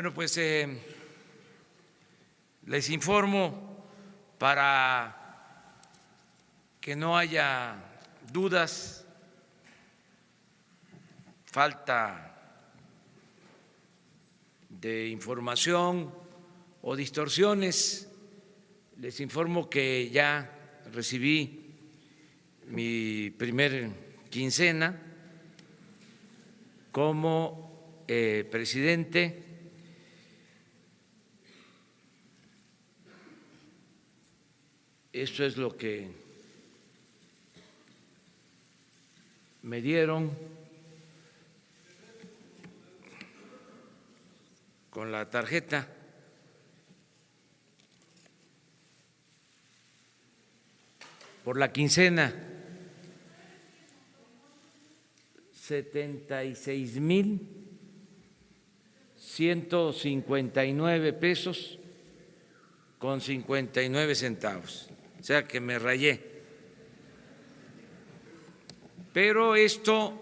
Bueno, pues les informo para que no haya dudas, falta de información o distorsiones. Les informo que ya recibí mi primer quincena como presidente. Esto es lo que me dieron con la tarjeta. Por la quincena, 76,159 pesos con 59 centavos. O sea que me rayé. Pero esto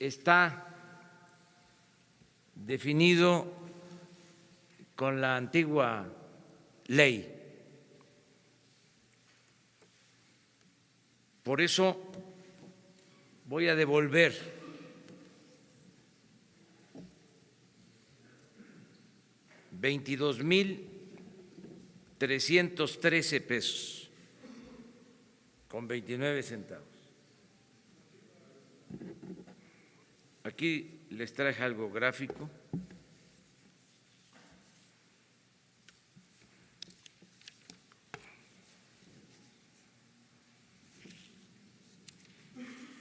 está definido con la antigua ley. Por eso voy a devolver $22,313 con 29 centavos. Aquí les traje algo gráfico.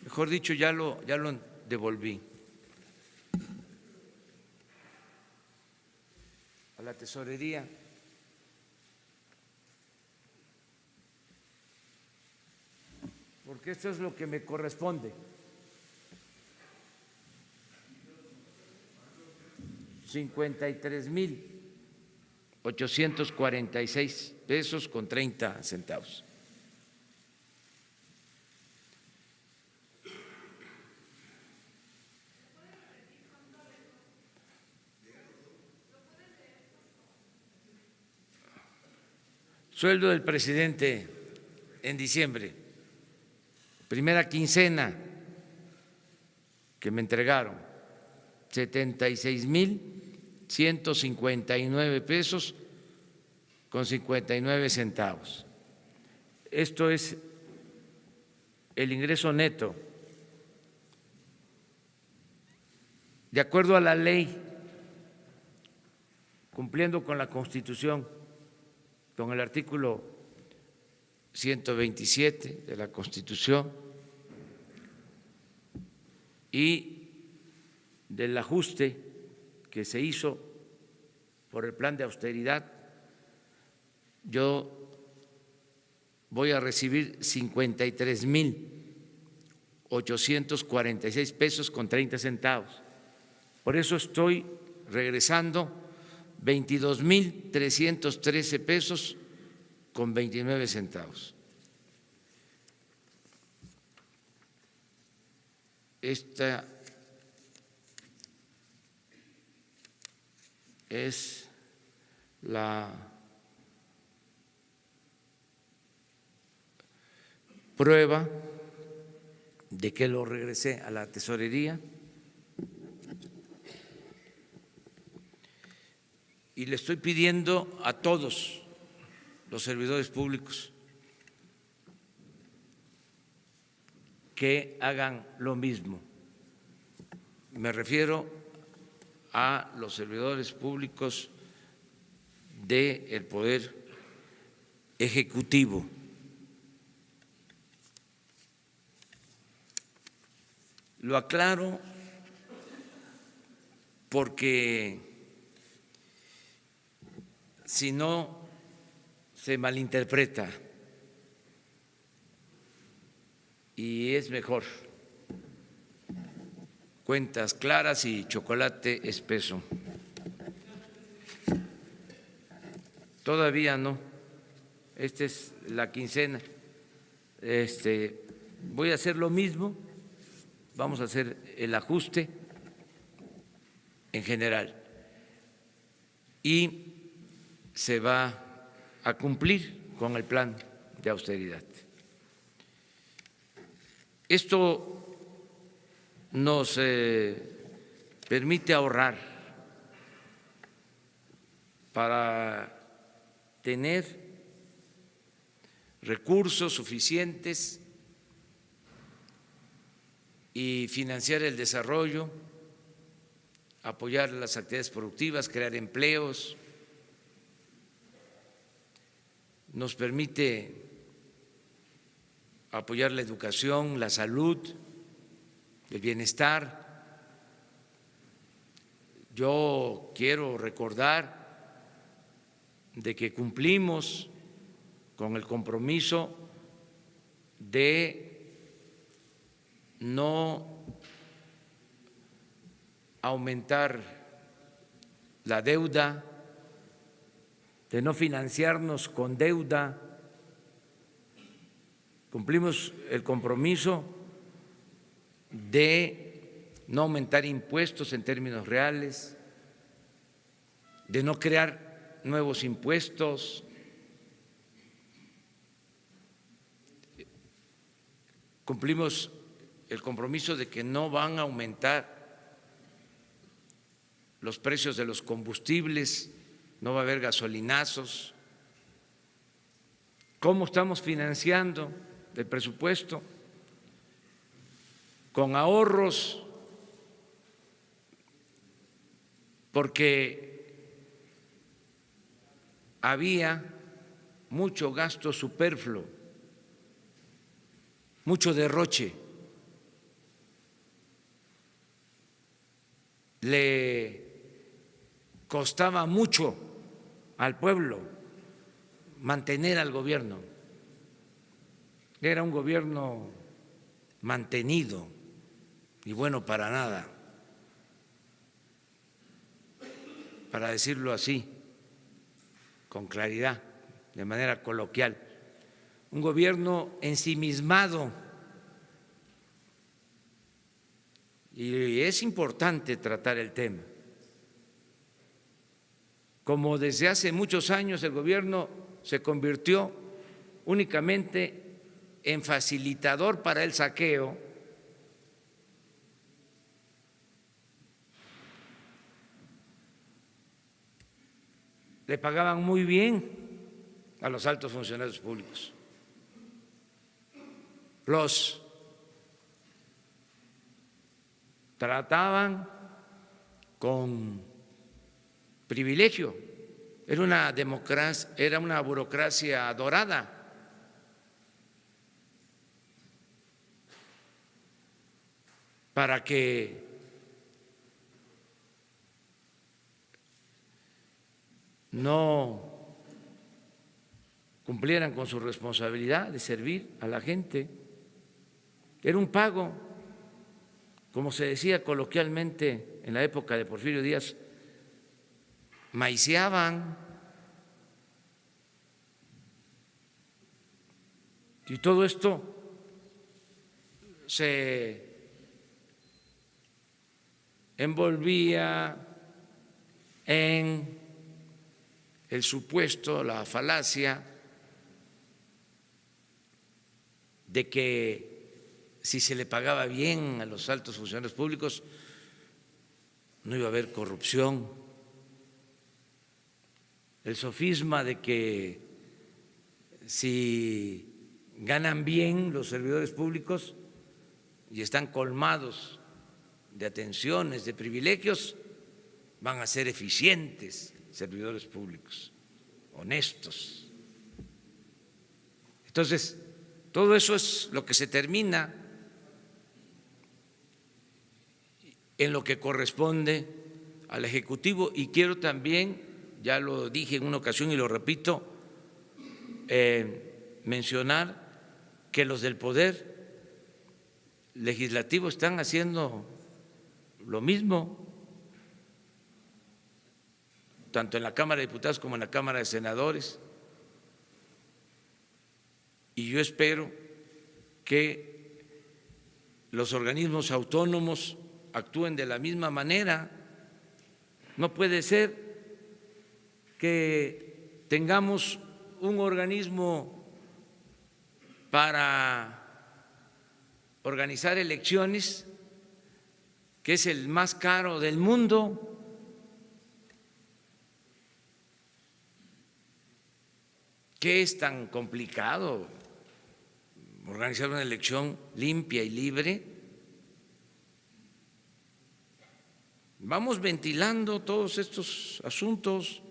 Mejor dicho, ya lo devolví a la tesorería. Porque esto es lo que me corresponde. 53,846 pesos con 30 centavos. Sueldo del presidente en diciembre, primera quincena que me entregaron, 76,159 pesos con 59 centavos. Esto es el ingreso neto. De acuerdo a la ley, cumpliendo con la Constitución, con el artículo 127 de la Constitución y del ajuste que se hizo por el plan de austeridad, yo voy a recibir 53,846 pesos con 30 centavos. Por eso estoy regresando 22,313 pesos con 29 centavos. Esta es la prueba de que lo regresé a la tesorería. Y le estoy pidiendo a todos los servidores públicos que hagan lo mismo. Me refiero a los servidores públicos del Poder Ejecutivo. Lo aclaro porque si no se malinterpreta y es mejor cuentas claras y chocolate espeso. Todavía no, esta es la quincena. Voy a hacer lo mismo, vamos a hacer el ajuste en general y se va a cumplir con el plan de austeridad. Esto nos permite ahorrar para tener recursos suficientes y financiar el desarrollo, apoyar las actividades productivas, crear empleos. Nos permite apoyar la educación, la salud, el bienestar. Yo quiero recordar de que cumplimos con el compromiso de no aumentar la deuda, de no financiarnos con deuda. Cumplimos el compromiso de no aumentar impuestos en términos reales, de no crear nuevos impuestos. Cumplimos el compromiso de que no van a aumentar los precios de los combustibles, no va a haber gasolinazos. ¿Cómo estamos financiando el presupuesto? Con ahorros, porque había mucho gasto superfluo, mucho derroche. Le costaba mucho al pueblo mantener al gobierno. Era un gobierno mantenido y bueno para nada, para decirlo así, con claridad, de manera coloquial. Un gobierno ensimismado. Y es importante tratar el tema. Como desde hace muchos años el gobierno se convirtió únicamente en facilitador para el saqueo, le pagaban muy bien a los altos funcionarios públicos. Los trataban con privilegio. Era una democracia, era una burocracia dorada. Para que no cumplieran con su responsabilidad de servir a la gente. Era un pago, como se decía coloquialmente en la época de Porfirio Díaz, maiciaban. Y todo esto se envolvía en el supuesto, la falacia de que si se le pagaba bien a los altos funcionarios públicos no iba a haber corrupción. El sofisma de que si ganan bien los servidores públicos y están colmados de atenciones, de privilegios, van a ser eficientes servidores públicos, honestos. Entonces, todo eso es lo que se termina en lo que corresponde al Ejecutivo. Y quiero también, ya lo dije en una ocasión y lo repito, mencionar que los del Poder Legislativo están haciendo lo mismo, tanto en la Cámara de Diputados como en la Cámara de Senadores. Y yo espero que los organismos autónomos actúen de la misma manera. No puede ser que tengamos un organismo para organizar elecciones que es el más caro del mundo. ¿Qué es tan complicado organizar una elección limpia y libre? Vamos ventilando todos estos asuntos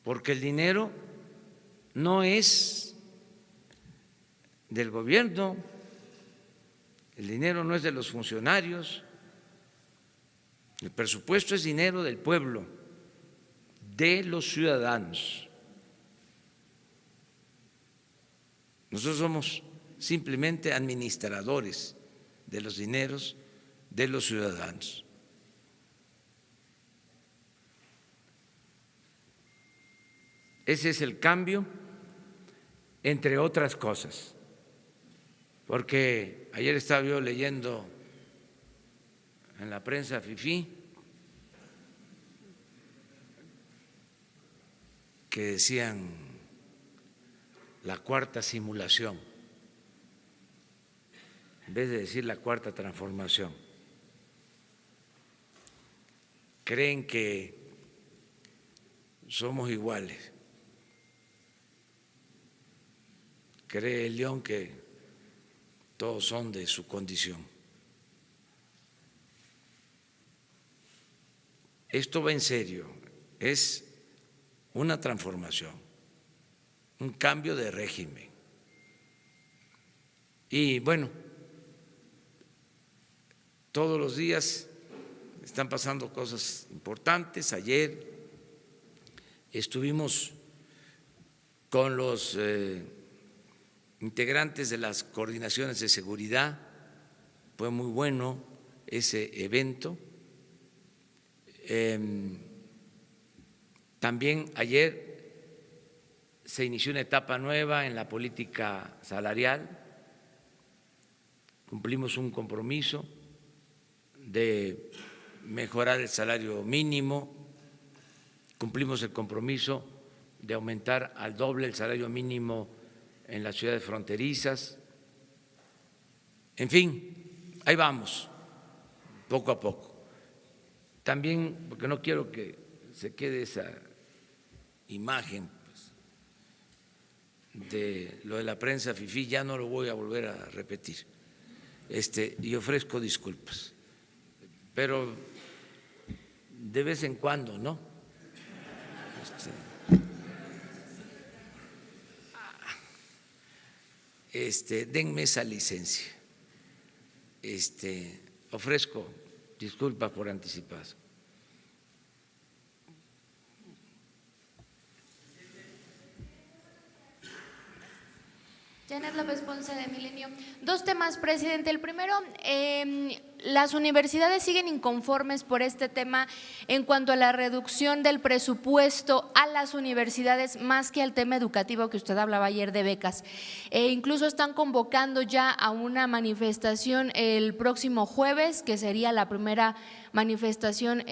porque el dinero no es del gobierno, el dinero no es de los funcionarios, el presupuesto es dinero del pueblo, de los ciudadanos. Nosotros somos simplemente administradores de los dineros de los ciudadanos. Ese es el cambio, entre otras cosas, porque ayer estaba yo leyendo en la prensa fifí que decían la cuarta simulación, en vez de decir la cuarta transformación. Creen que somos iguales. Cree el león que todos son de su condición. Esto va en serio, es una transformación, un cambio de régimen. Y bueno, todos los días están pasando cosas importantes. Ayer estuvimos con los integrantes de las coordinaciones de seguridad, fue muy bueno ese evento. También ayer se inició una etapa nueva en la política salarial, cumplimos un compromiso de mejorar el salario mínimo, cumplimos el compromiso de aumentar al doble el salario mínimo en las ciudades fronterizas. En fin, ahí vamos, poco a poco. También, porque no quiero que se quede esa imagen pues, de lo de la prensa fifí, ya no lo voy a volver a repetir. Y ofrezco disculpas, pero de vez en cuando, ¿no? Denme esa licencia. Ofrezco disculpas por anticipado. Janet López Ponce de Milenio. Dos temas, presidente. El primero, las universidades siguen inconformes por este tema en cuanto a la reducción del presupuesto a las universidades, más que al tema educativo que usted hablaba ayer de becas. Incluso están convocando ya a una manifestación el próximo jueves, que sería la primera manifestación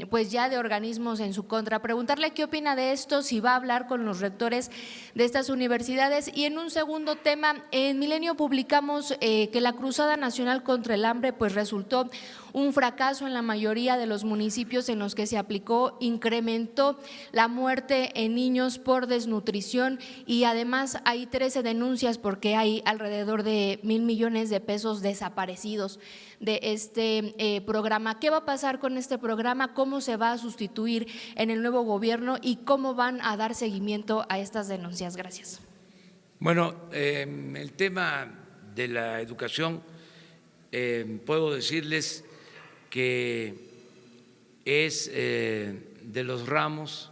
pues ya de organismos en su contra. Preguntarle qué opina de esto, si va a hablar con los rectores de estas universidades. Y en un segundo tema, en Milenio publicamos que la Cruzada Nacional contra el Hambre pues resultó un fracaso en la mayoría de los municipios en los que se aplicó, incrementó la muerte en niños por desnutrición y además hay 13 denuncias porque hay alrededor de 1,000 millones de pesos desaparecidos de este programa. ¿Qué va a pasar con este programa? ¿Cómo se va a sustituir en el nuevo gobierno y cómo van a dar seguimiento a estas denuncias? Gracias. Bueno, el tema de la educación, puedo decirles que es de los ramos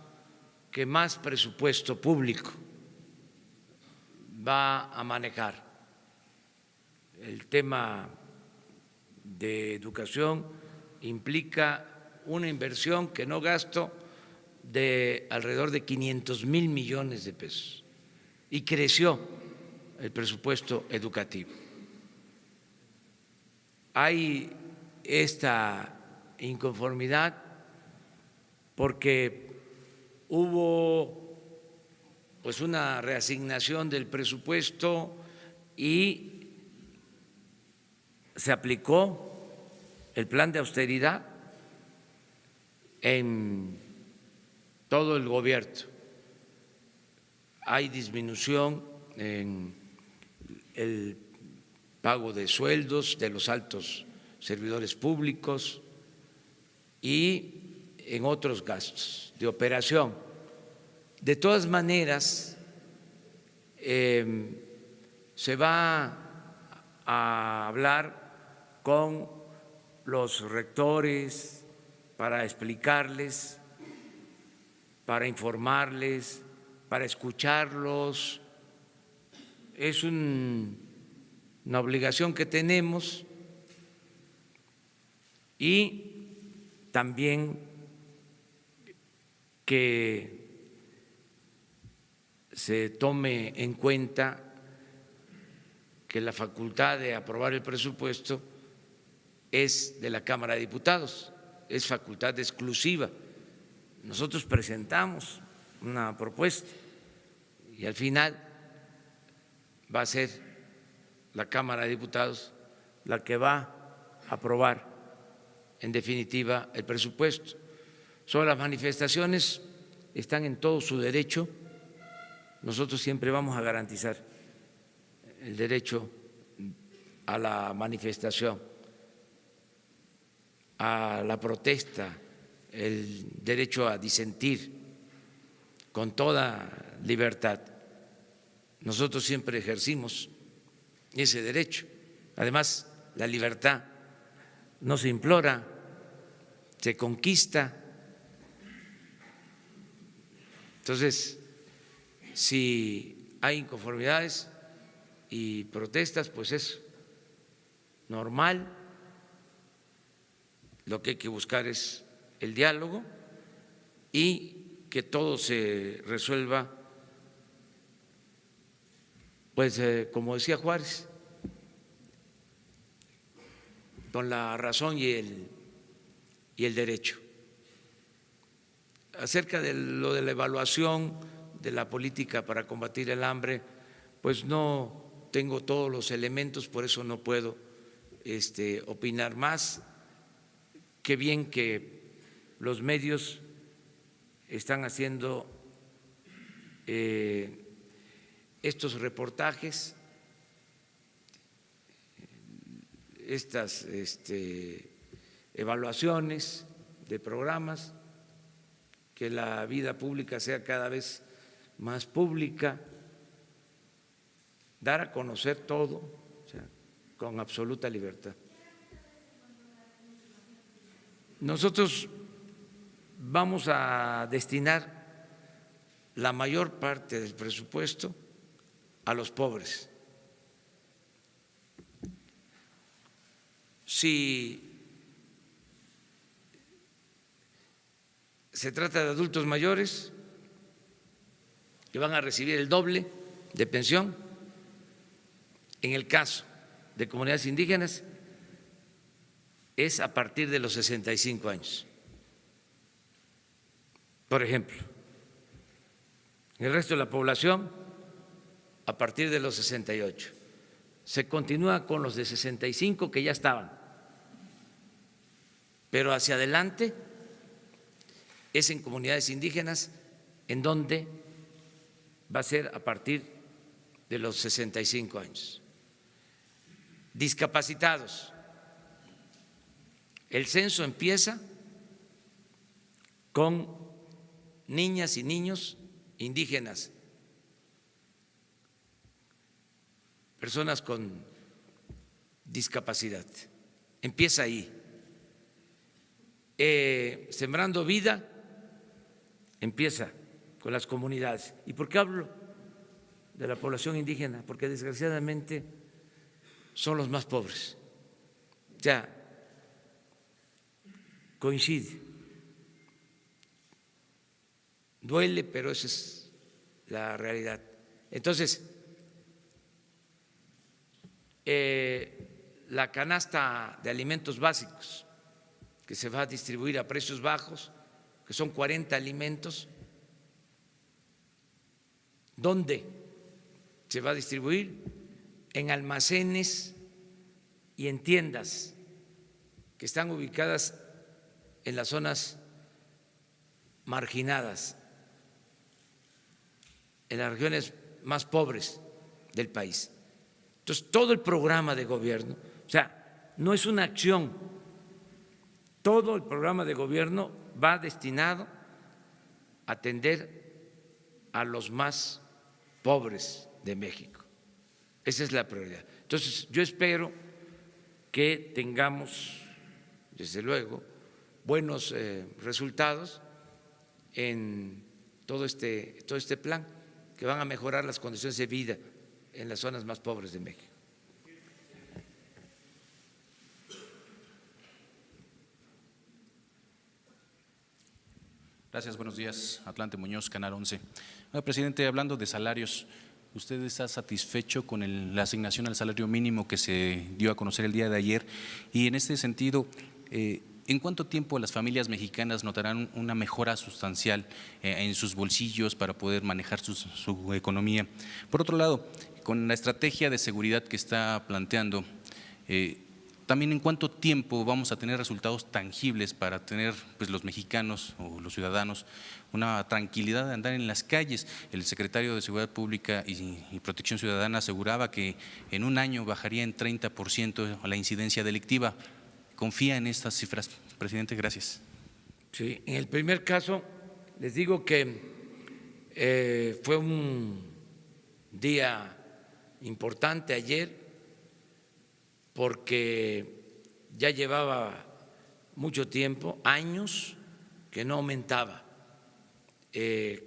que más presupuesto público va a manejar. El tema de educación implica una inversión que no gasto de alrededor de 500,000 millones de pesos y creció el presupuesto educativo. hay esta inconformidad porque hubo pues una reasignación del presupuesto y se aplicó el plan de austeridad en todo el gobierno. Hay disminución en el pago de sueldos de los altos servidores públicos y en otros gastos de operación. De todas maneras, se va a hablar con los rectores para explicarles, para informarles, para escucharlos. Es una obligación que tenemos y también que se tome en cuenta que la facultad de aprobar el presupuesto es de la Cámara de Diputados, es facultad exclusiva. Nosotros presentamos una propuesta y al final va a ser la Cámara de Diputados la que va a aprobar en definitiva el presupuesto. Sobre las manifestaciones, están en todo su derecho. Nosotros siempre vamos a garantizar el derecho a la manifestación, a la protesta, el derecho a disentir con toda libertad. Nosotros siempre ejercimos ese derecho. Además, la libertad no se implora, se conquista. Entonces, si hay inconformidades y protestas, pues es normal. Lo que hay que buscar es el diálogo y que todo se resuelva, pues como decía Juárez, con la razón y el derecho. Acerca de lo de la evaluación de la política para combatir el hambre, pues no tengo todos los elementos, por eso no puedo opinar más. Qué bien que los medios están haciendo estos reportajes, estas evaluaciones de programas, que la vida pública sea cada vez más pública, dar a conocer todo, o sea, con absoluta libertad. Nosotros vamos a destinar la mayor parte del presupuesto a los pobres. Si se trata de adultos mayores que van a recibir el doble de pensión, en el caso de comunidades indígenas es a partir de los 65 años. Por ejemplo, en el resto de la población a partir de los 68. Se continúa con los de 65 que ya estaban, pero hacia adelante es en comunidades indígenas en donde va a ser a partir de los 65 años. Discapacitados. El censo empieza con niñas y niños indígenas, personas con discapacidad. Empieza ahí. Sembrando Vida empieza con las comunidades. ¿Y por qué hablo de la población indígena? Porque desgraciadamente son los más pobres. Ya coincide. Duele, pero esa es la realidad. Entonces, la canasta de alimentos básicos que se va a distribuir a precios bajos, que son 40 alimentos. ¿Dónde se va a distribuir? En almacenes y en tiendas que están ubicadas en las zonas marginadas, en las regiones más pobres del país. Entonces, todo el programa de gobierno, o sea, no es una acción, todo el programa de gobierno va destinado a atender a los más pobres de México. Esa es la prioridad. Entonces, yo espero que tengamos, desde luego, buenos resultados en todo este plan, que van a mejorar las condiciones de vida en las zonas más pobres de México. Gracias, buenos días. Atlante Muñoz, Canal 11. Presidente, hablando de salarios, ¿usted está satisfecho con la asignación al salario mínimo que se dio a conocer el día de ayer? Y en este sentido, ¿en cuánto tiempo las familias mexicanas notarán una mejora sustancial en sus bolsillos para poder manejar su economía? Por otro lado, con la estrategia de seguridad que está planteando, también en cuánto tiempo vamos a tener resultados tangibles para tener pues, los mexicanos o los ciudadanos una tranquilidad de andar en las calles. El secretario de Seguridad Pública y Protección Ciudadana aseguraba que en un año bajaría en 30% la incidencia delictiva. ¿Confía en estas cifras, presidente? Gracias. Sí, en el primer caso les digo que fue un día importante ayer, porque ya llevaba mucho tiempo, años, que no aumentaba el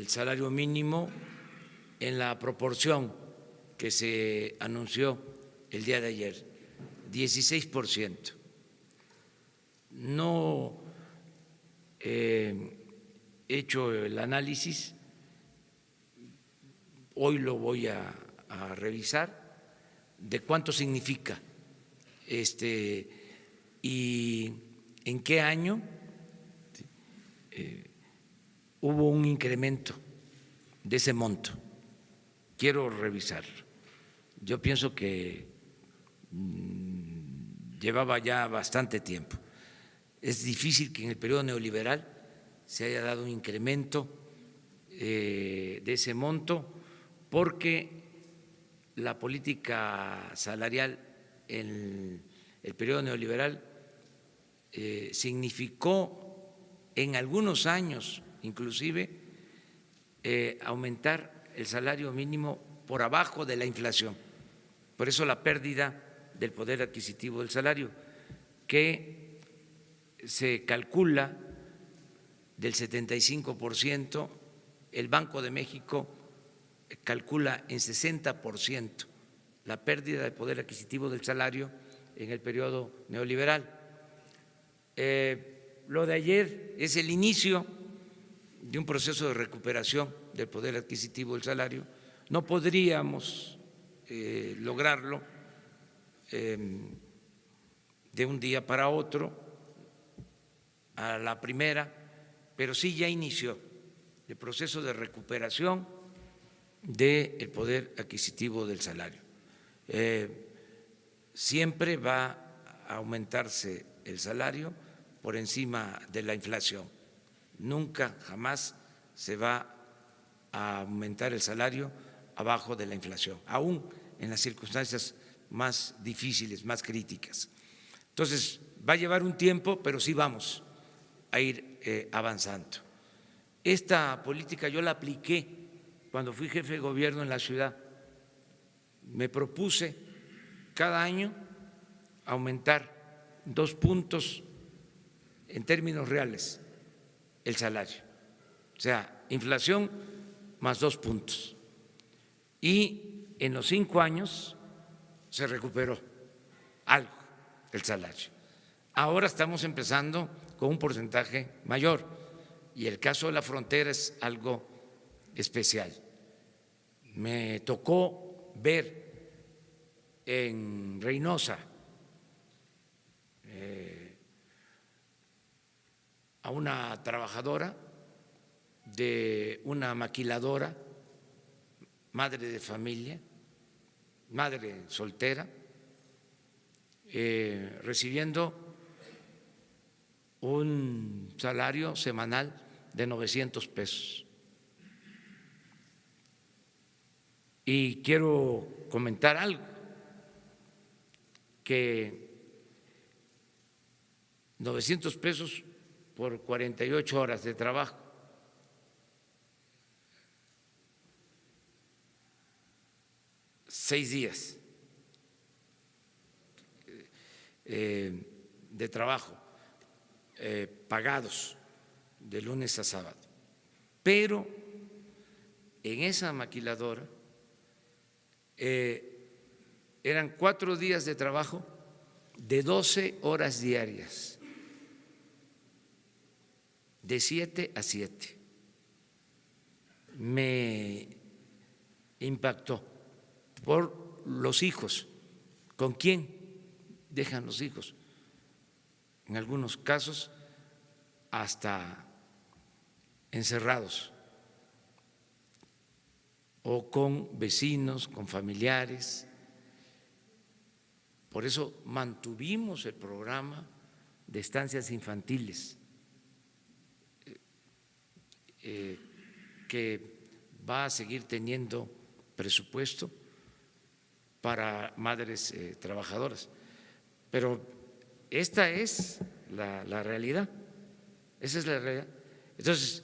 salario mínimo en la proporción que se anunció el día de ayer, 16%. No he hecho el análisis, hoy lo voy a revisar, de cuánto significa y en qué año hubo un incremento de ese monto. Quiero revisarlo. Yo pienso que llevaba ya bastante tiempo. Es difícil que en el periodo neoliberal se haya dado un incremento de ese monto, porque la política salarial en el periodo neoliberal significó en algunos años inclusive aumentar el salario mínimo por abajo de la inflación. Por eso la pérdida del poder adquisitivo del salario, que se calcula del 75%, el Banco de México calcula en 60% la pérdida de poder adquisitivo del salario en el periodo neoliberal. Lo de ayer es el inicio de un proceso de recuperación del poder adquisitivo del salario. No podríamos lograrlo de un día para otro, a la primera, pero sí ya inició el proceso de recuperación del poder adquisitivo del salario. Siempre va a aumentarse el salario por encima de la inflación. Nunca, jamás se va a aumentar el salario abajo de la inflación, aún en las circunstancias más difíciles, más críticas. Entonces, va a llevar un tiempo, pero sí vamos a ir avanzando. Esta política yo la apliqué cuando fui jefe de gobierno en la ciudad. Me propuse cada año aumentar 2 puntos en términos reales el salario, o sea, inflación más 2 puntos. Y en los 5 años se recuperó algo el salario. Ahora estamos empezando con un porcentaje mayor y el caso de la frontera es algo especial. Me tocó ver en Reynosa, a una trabajadora de una maquiladora, madre de familia, madre soltera, recibiendo un salario semanal de 900 pesos. Y quiero comentar algo, que 900 pesos por 48 horas de trabajo, seis días de trabajo pagados de lunes a sábado. Pero en esa maquiladora eran 4 días de trabajo de 12 horas diarias, de 7 a 7. Me impactó por los hijos. ¿Con quién dejan los hijos? En algunos casos hasta encerrados, o con vecinos, con familiares. Por eso mantuvimos el programa de estancias infantiles, que va a seguir teniendo presupuesto para madres trabajadoras. Pero esta es la realidad, esa es la realidad. Entonces,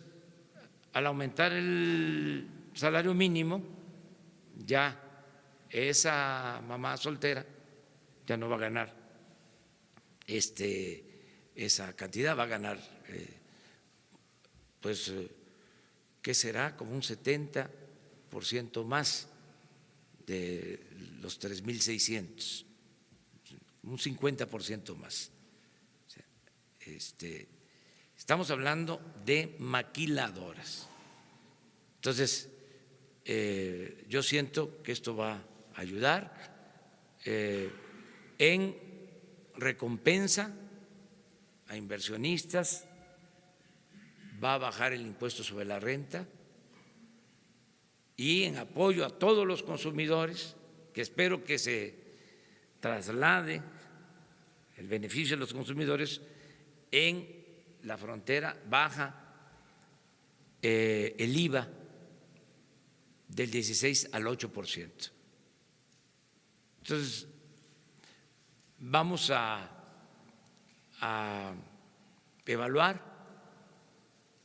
al aumentar el salario mínimo, ya esa mamá soltera ya no va a ganar esa cantidad, va a ganar ¿qué será? Como un 70% más de los 3.600, un 50% más. Estamos hablando de maquiladoras. Entonces, yo siento que esto va a ayudar en recompensa a inversionistas, va a bajar el impuesto sobre la renta y en apoyo a todos los consumidores, que espero que se traslade el beneficio de los consumidores. En la frontera baja el IVA del 16 al 8%. Entonces, vamos a evaluar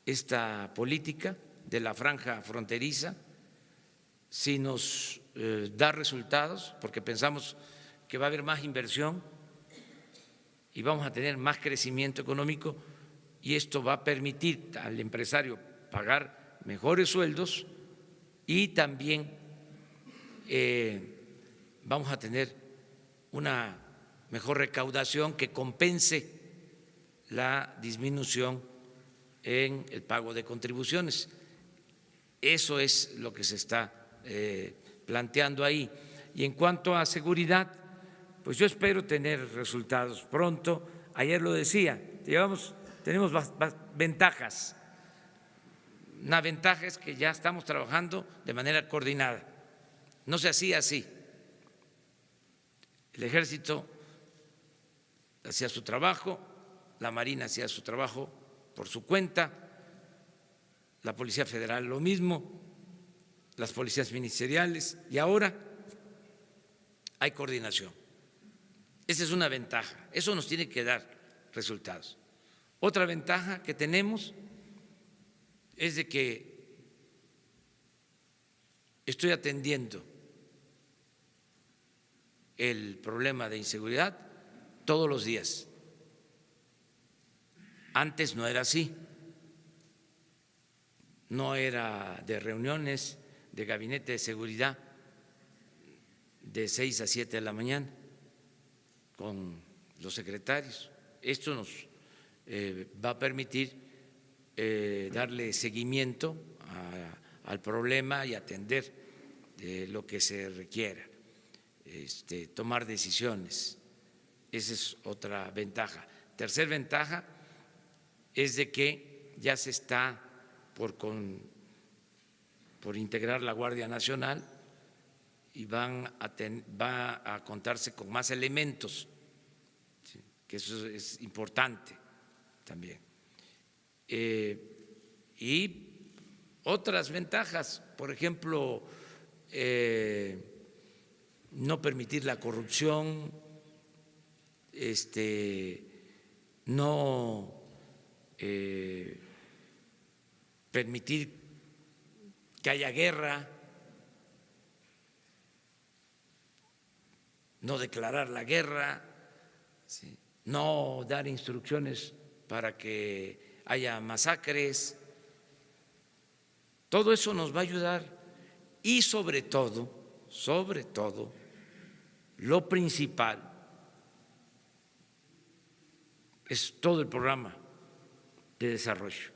esta política de la franja fronteriza, si nos da resultados, porque pensamos que va a haber más inversión y vamos a tener más crecimiento económico, y esto va a permitir al empresario pagar mejores sueldos y también vamos a tener una mejor recaudación que compense la disminución en el pago de contribuciones. Eso es lo que se está planteando ahí. Y en cuanto a seguridad, pues yo espero tener resultados pronto. Ayer lo decía, tenemos ventajas. Una ventaja es que ya estamos trabajando de manera coordinada. No se hacía así. El Ejército hacía su trabajo, la Marina hacía su trabajo por su cuenta, la Policía Federal lo mismo, las policías ministeriales, y ahora hay coordinación. Esa es una ventaja, eso nos tiene que dar resultados. Otra ventaja que tenemos es de que estoy atendiendo el problema de inseguridad todos los días. Antes no era así, no era de reuniones de gabinete de seguridad de 6 a 7 de la mañana con los secretarios. Esto nos va a permitir darle seguimiento al problema y atender lo que se requiera. tomar decisiones. Esa es otra ventaja. Tercer ventaja es de que ya se está por integrar la Guardia Nacional y va a contarse con más elementos, ¿sí? Que eso es importante también. Y otras ventajas, por ejemplo, no permitir la corrupción, no permitir que haya guerra, no declarar la guerra, ¿sí? No dar instrucciones para que haya masacres. Todo eso nos va a ayudar y sobre todo, lo principal es todo el programa de desarrollo,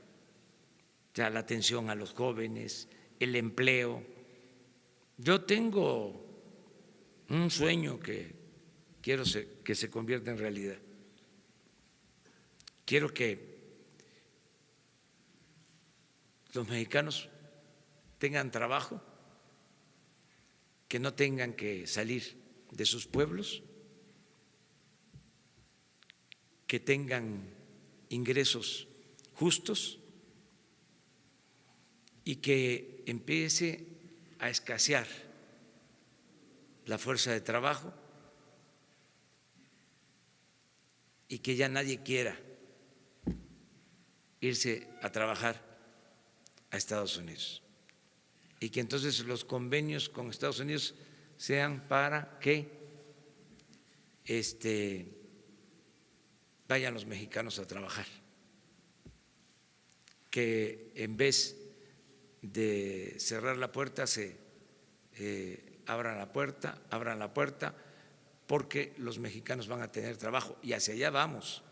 o sea, la atención a los jóvenes, el empleo. Yo tengo un sueño que quiero que se convierta en realidad. Quiero que los mexicanos tengan trabajo, que no tengan que salir de sus pueblos, que tengan ingresos justos y que empiece a escasear la fuerza de trabajo y que ya nadie quiera irse a trabajar a Estados Unidos y que entonces los convenios con Estados Unidos sean para que vayan los mexicanos a trabajar, que en vez de cerrar la puerta abran la puerta, porque los mexicanos van a tener trabajo y hacia allá vamos,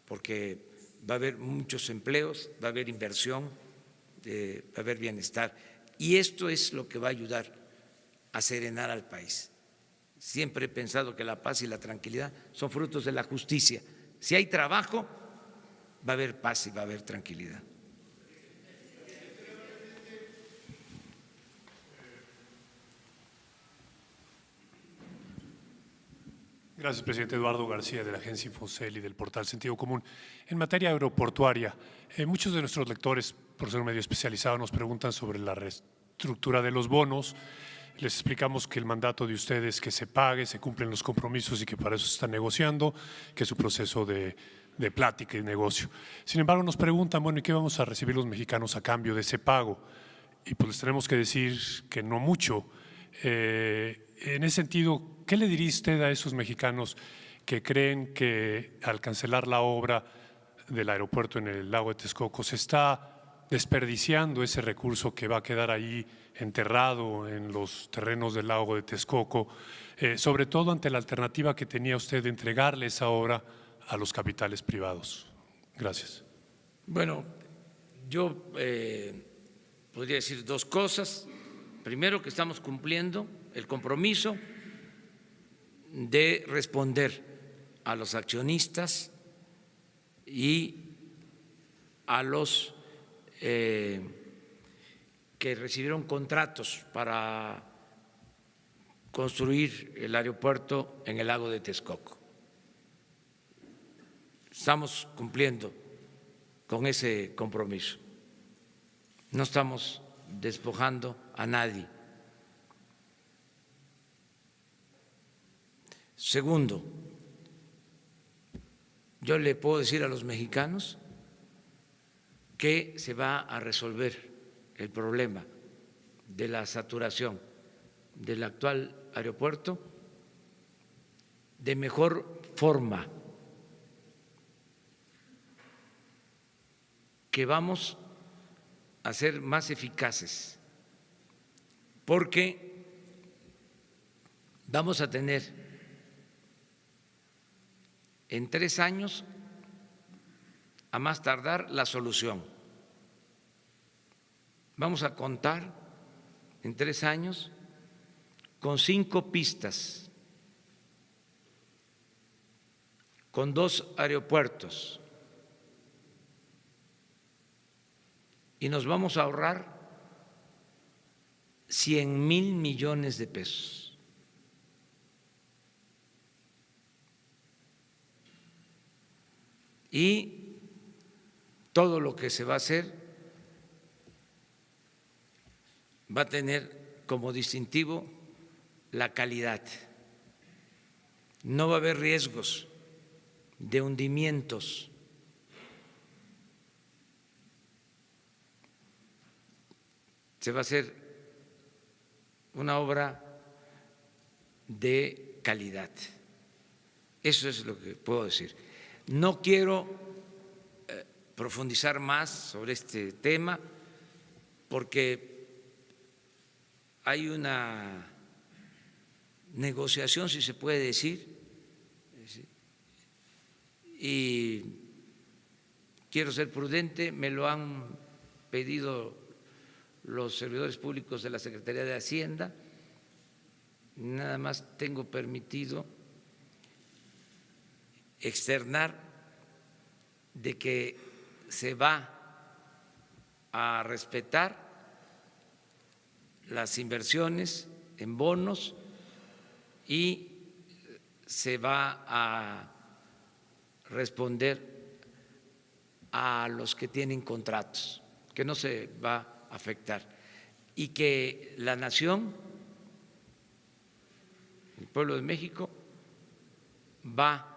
porque va a haber muchos empleos, va a haber inversión, va a haber bienestar y esto es lo que va a ayudar a serenar al país. Siempre he pensado que la paz y la tranquilidad son frutos de la justicia. Si hay trabajo, va a haber paz y va a haber tranquilidad. Gracias, presidente. Eduardo García, de la agencia Infocel y del portal Sentido Común. En materia aeroportuaria, muchos de nuestros lectores, por ser un medio especializado, nos preguntan sobre la reestructura de los bonos. Les explicamos que el mandato de ustedes es que se pague, se cumplen los compromisos y que para eso se está negociando, que es un proceso de plática y negocio. Sin embargo, nos preguntan, bueno, ¿y qué vamos a recibir los mexicanos a cambio de ese pago? Y pues les tenemos que decir que no mucho. En ese sentido, ¿qué le diría usted a esos mexicanos que creen que al cancelar la obra del aeropuerto en el lago de Texcoco se está desperdiciando ese recurso que va a quedar ahí enterrado en los terrenos del lago de Texcoco, sobre todo ante la alternativa que tenía usted de entregarle esa obra a los capitales privados? Gracias. Bueno, yo podría decir dos cosas. Primero, que estamos cumpliendo el compromiso de responder a los accionistas y a los que recibieron contratos para construir el aeropuerto en el lago de Texcoco. Estamos cumpliendo con ese compromiso. No estamos despojando a nadie. Segundo, yo le puedo decir a los mexicanos que se va a resolver el problema de la saturación del actual aeropuerto de mejor forma, que vamos a ser más eficaces, porque vamos a tener en 3 años, a más tardar, la solución. Vamos a contar en 3 años con 5 pistas, con 2 aeropuertos, y nos vamos a ahorrar 100,000 millones de pesos. Y todo lo que se va a hacer va a tener como distintivo la calidad. No va a haber riesgos de hundimientos. Se va a hacer una obra de calidad. Eso es lo que puedo decir. No quiero profundizar más sobre este tema porque hay una negociación, si se puede decir, y quiero ser prudente, me lo han pedido los servidores públicos de la Secretaría de Hacienda, nada más tengo permitido externar de que se va a respetar las inversiones en bonos y se va a responder a los que tienen contratos, que no se va a afectar y que la nación, el pueblo de México, va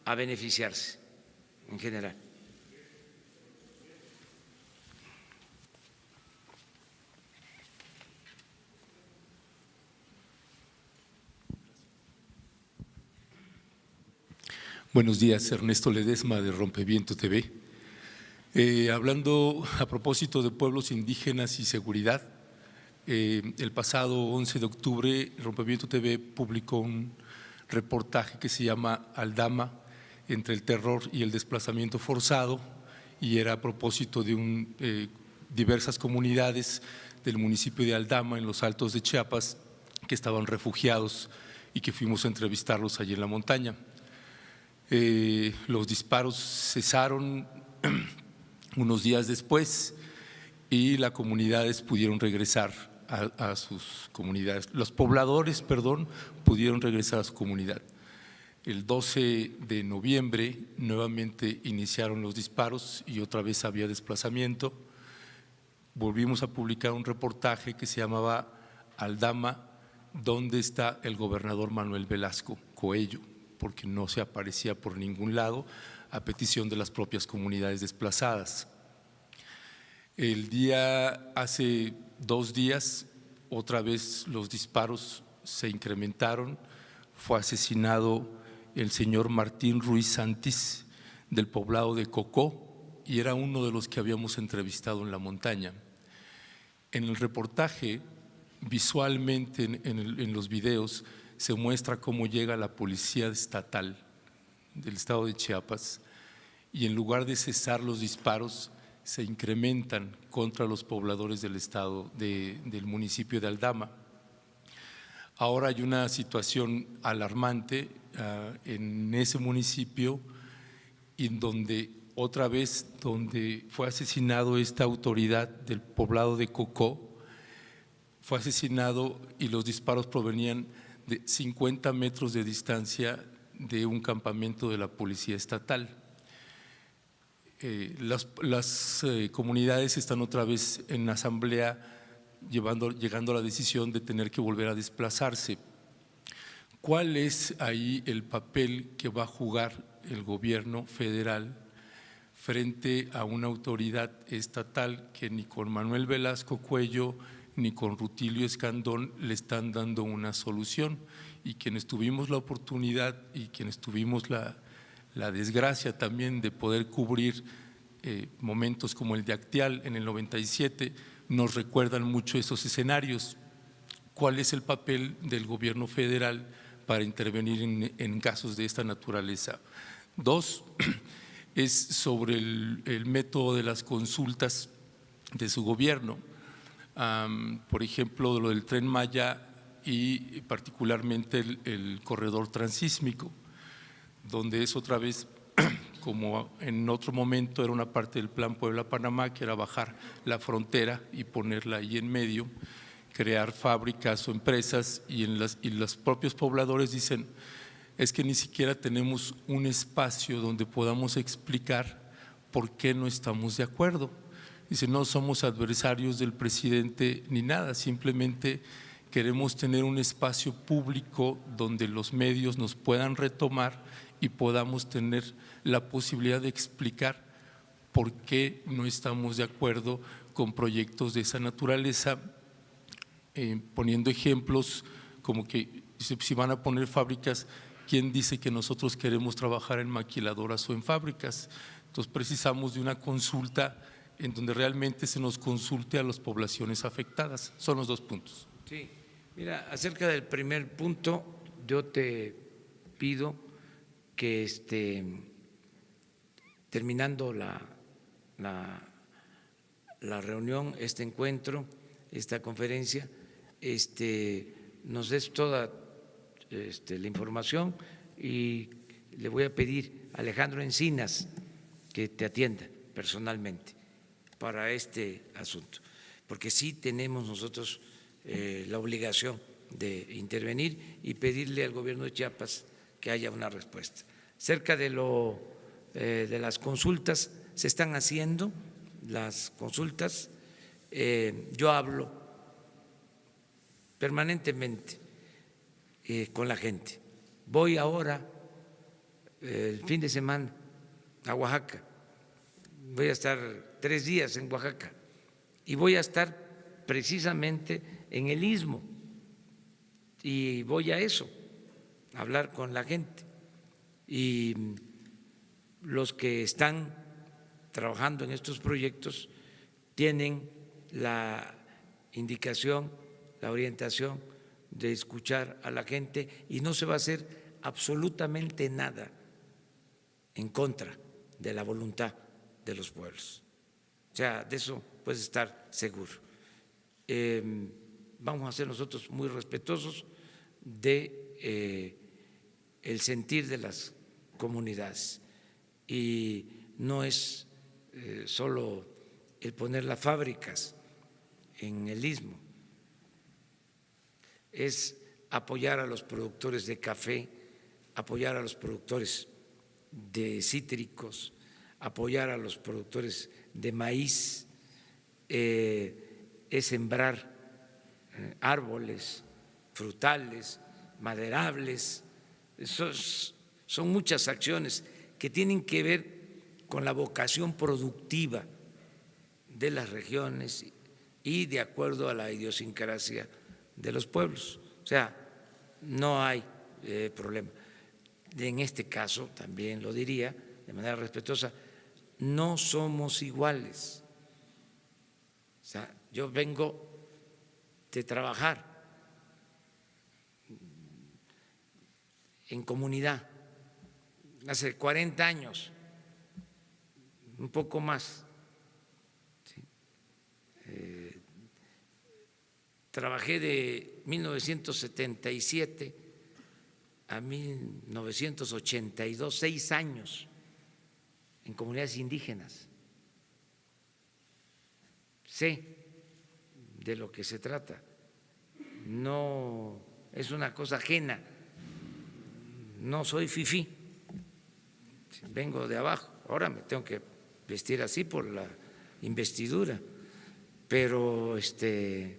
a beneficiarse en general. Buenos días, Ernesto Ledesma de Rompeviento TV. Hablando a propósito de pueblos indígenas y seguridad, el pasado 11 de octubre Rompeviento TV publicó un reportaje que se llama Aldama, entre el terror y el desplazamiento forzado, y era a propósito de diversas comunidades del municipio de Aldama en los Altos de Chiapas que estaban refugiados y que fuimos a entrevistarlos allí en la montaña. Los disparos cesaron unos días después y las comunidades pudieron regresar a sus comunidades. Los pobladores, pudieron regresar a su comunidad. El 12 de noviembre nuevamente iniciaron los disparos y otra vez había desplazamiento. Volvimos a publicar un reportaje que se llamaba Aldama, ¿dónde está el gobernador Manuel Velasco Coello?, porque no se aparecía por ningún lado a petición de las propias comunidades desplazadas. Hace 2 días, otra vez los disparos se incrementaron. Fue asesinado el señor Martín Ruiz Santis del poblado de Cocó y era uno de los que habíamos entrevistado en la montaña. En el reportaje, visualmente en los videos, se muestra cómo llega la policía estatal del estado de Chiapas y en lugar de cesar los disparos se incrementan contra los pobladores del estado del municipio de Aldama. Ahora hay una situación alarmante en ese municipio en donde otra vez donde fue asesinado esta autoridad del poblado de Cocó, fue asesinado y los disparos provenían de 50 metros de distancia de un campamento de la policía estatal. Las comunidades están otra vez en asamblea llegando a la decisión de tener que volver a desplazarse. ¿Cuál es ahí el papel que va a jugar el gobierno federal frente a una autoridad estatal que ni con Manuel Velasco Coello ni con Rutilio Escandón le están dando una solución? Y quienes tuvimos la oportunidad y quienes tuvimos la desgracia también de poder cubrir momentos como el de Acteal en el 97, nos recuerdan mucho esos escenarios. ¿Cuál es el papel del gobierno federal para intervenir en casos de esta naturaleza? 2, es sobre el método de las consultas de su gobierno. Por ejemplo, lo del Tren Maya y particularmente el corredor transísmico, donde es otra vez, como en otro momento era una parte del Plan Puebla-Panamá, que era bajar la frontera y ponerla ahí en medio, crear fábricas o empresas, y los propios pobladores dicen, es que ni siquiera tenemos un espacio donde podamos explicar por qué no estamos de acuerdo. Dice, no somos adversarios del presidente ni nada, simplemente queremos tener un espacio público donde los medios nos puedan retomar y podamos tener la posibilidad de explicar por qué no estamos de acuerdo con proyectos de esa naturaleza, poniendo ejemplos como que si van a poner fábricas, ¿quién dice que nosotros queremos trabajar en maquiladoras o en fábricas? Entonces precisamos de una consulta en donde realmente se nos consulte a las poblaciones afectadas. Son los dos puntos. Sí, mira, acerca del primer punto, yo te pido que terminando la reunión, este encuentro, esta conferencia, nos des toda la información, y le voy a pedir a Alejandro Encinas que te atienda personalmente para este asunto, porque sí tenemos nosotros la obligación de intervenir y pedirle al gobierno de Chiapas que haya una respuesta. Cerca de las consultas, se están haciendo las consultas, yo hablo permanentemente con la gente. Voy ahora, el fin de semana, a Oaxaca. Voy a estar 3 días en Oaxaca y voy a estar precisamente en el Istmo, y voy a eso, a hablar con la gente. Y los que están trabajando en estos proyectos tienen la indicación, la orientación de escuchar a la gente, y no se va a hacer absolutamente nada en contra de la voluntad de los pueblos. O sea, de eso puedes estar seguro. Vamos a ser nosotros muy respetuosos de el sentir de las comunidades, y no es solo el poner las fábricas en el Istmo, es apoyar a los productores de café, apoyar a los productores de cítricos, apoyar a los productores de maíz, es sembrar árboles frutales, maderables. Son muchas acciones que tienen que ver con la vocación productiva de las regiones y de acuerdo a la idiosincrasia de los pueblos. O sea, no hay problema. En este caso, también lo diría de manera respetuosa, no somos iguales. O sea, yo vengo de trabajar en comunidad hace 40 años, un poco más. ¿Sí? Trabajé de 1977 a 1982, 6 años en comunidades indígenas. Sé de lo que se trata, no es una cosa ajena, no soy fifí, vengo de abajo, ahora me tengo que vestir así por la investidura, pero sé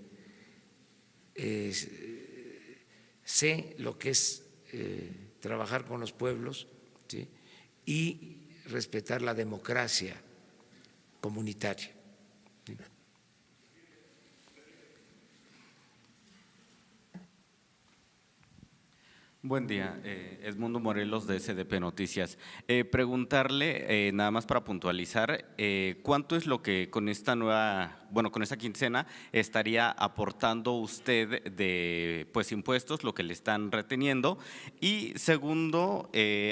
lo que es trabajar con los pueblos, ¿sí? Y respetar la democracia comunitaria. ¿Sí? Buen día, Edmundo Morelos de SDP Noticias. Preguntarle, nada más para puntualizar, ¿cuánto es lo que con esta con esta quincena estaría aportando usted de impuestos, lo que le están reteniendo? Y segundo,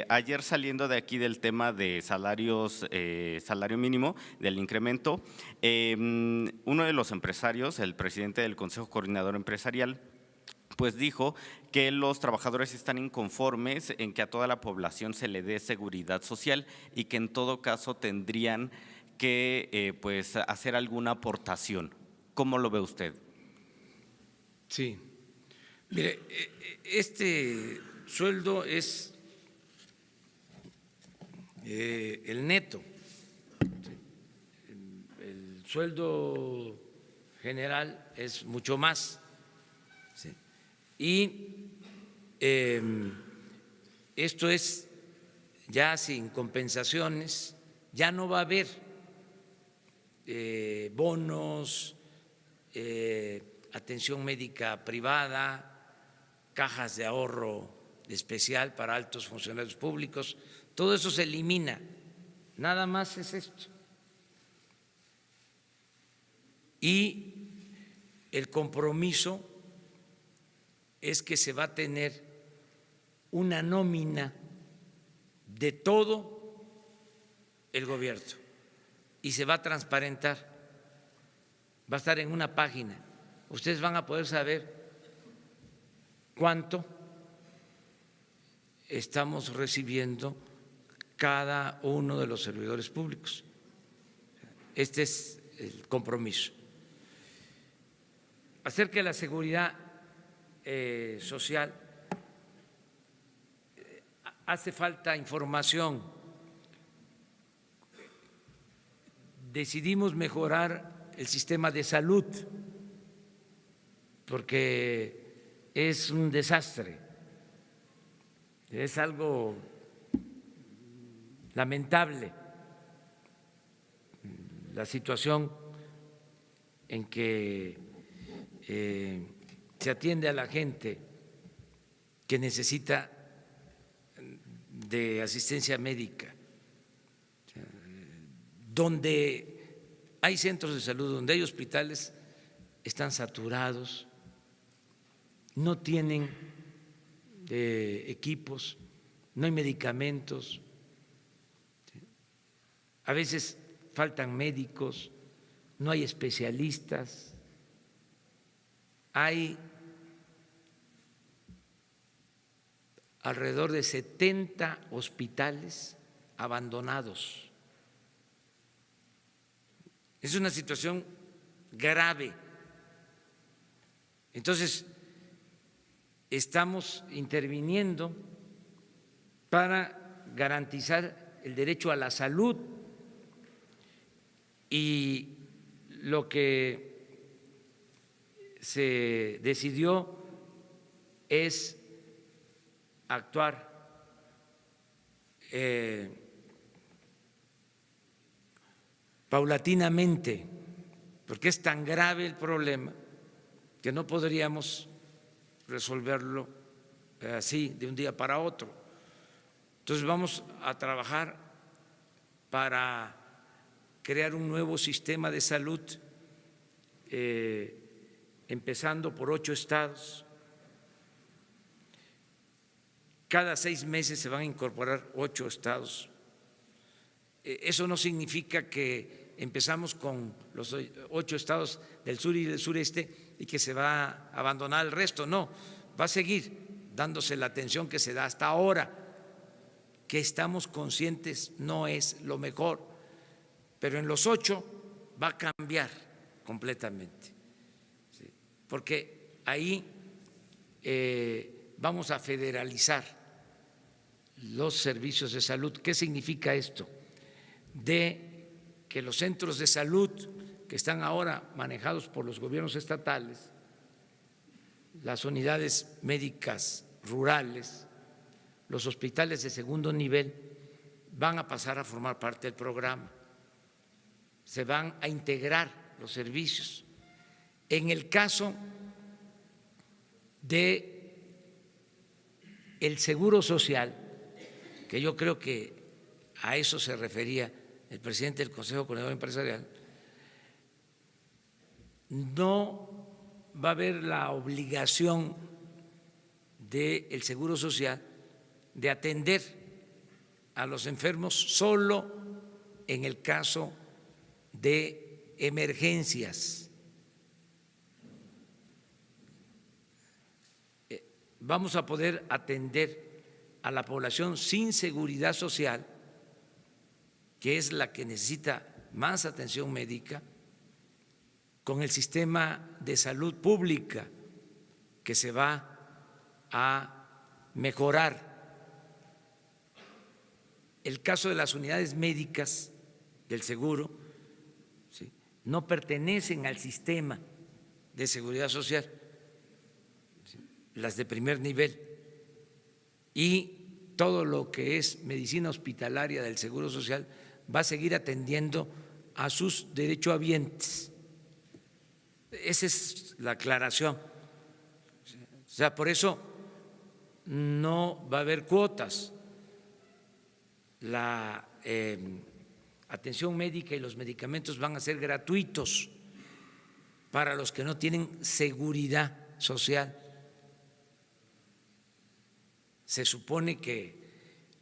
ayer saliendo de aquí del tema de salarios, salario mínimo, del incremento, uno de los empresarios, el presidente del Consejo Coordinador Empresarial, pues dijo que los trabajadores están inconformes en que a toda la población se le dé seguridad social y que en todo caso tendrían que pues hacer alguna aportación. ¿Cómo lo ve usted? Sí. Mire, este sueldo es el neto. El sueldo general es mucho más. ¿Sí? Y esto es ya sin compensaciones, ya no va a haber bonos, atención médica privada, cajas de ahorro especial para altos funcionarios públicos, todo eso se elimina, nada más es esto. Y el compromiso es que se va a tener una nómina de todo el gobierno y se va a transparentar, va a estar en una página. Ustedes van a poder saber cuánto estamos recibiendo cada uno de los servidores públicos. Este es el compromiso. Acerca de la seguridad social, hace falta información. Decidimos mejorar el sistema de salud porque es un desastre, es algo lamentable la situación en que se atiende a la gente que necesita de asistencia médica, donde hay centros de salud, donde hay hospitales, están saturados, no tienen equipos, no hay medicamentos, a veces faltan médicos, no hay especialistas, hay alrededor de 70 hospitales abandonados. Es una situación grave. Entonces, estamos interviniendo para garantizar el derecho a la salud y lo que se decidió es actuar paulatinamente, porque es tan grave el problema que no podríamos resolverlo así de un día para otro. Entonces vamos a trabajar para crear un nuevo sistema de salud, empezando por 8 estados. Cada 6 meses se van a incorporar 8 estados. Eso no significa que empezamos con los 8 estados del sur y del sureste y que se va a abandonar el resto, no, va a seguir dándose la atención que se da hasta ahora, que estamos conscientes no es lo mejor, pero en los 8 va a cambiar completamente, ¿sí? Porque ahí vamos a federalizar los servicios de salud. ¿Qué significa esto? De que los centros de salud que están ahora manejados por los gobiernos estatales, las unidades médicas rurales, los hospitales de segundo nivel, van a pasar a formar parte del programa, se van a integrar los servicios. En el caso de el seguro social, que yo creo que a eso se refería el presidente del Consejo Coordinador Empresarial, no va a haber la obligación del Seguro Social de atender a los enfermos solo en el caso de emergencias. vamos a poder atender a la población sin seguridad social, que es la que necesita más atención médica, con el sistema de salud pública que se va a mejorar. El caso de las unidades médicas del seguro, ¿sí?, no pertenecen al sistema de seguridad social, ¿sí?, las de primer nivel, y todo lo que es medicina hospitalaria del Seguro Social va a seguir atendiendo a sus derechohabientes. Esa es la aclaración. O sea, por eso no va a haber cuotas. La atención médica y los medicamentos van a ser gratuitos para los que no tienen seguridad social. Se supone que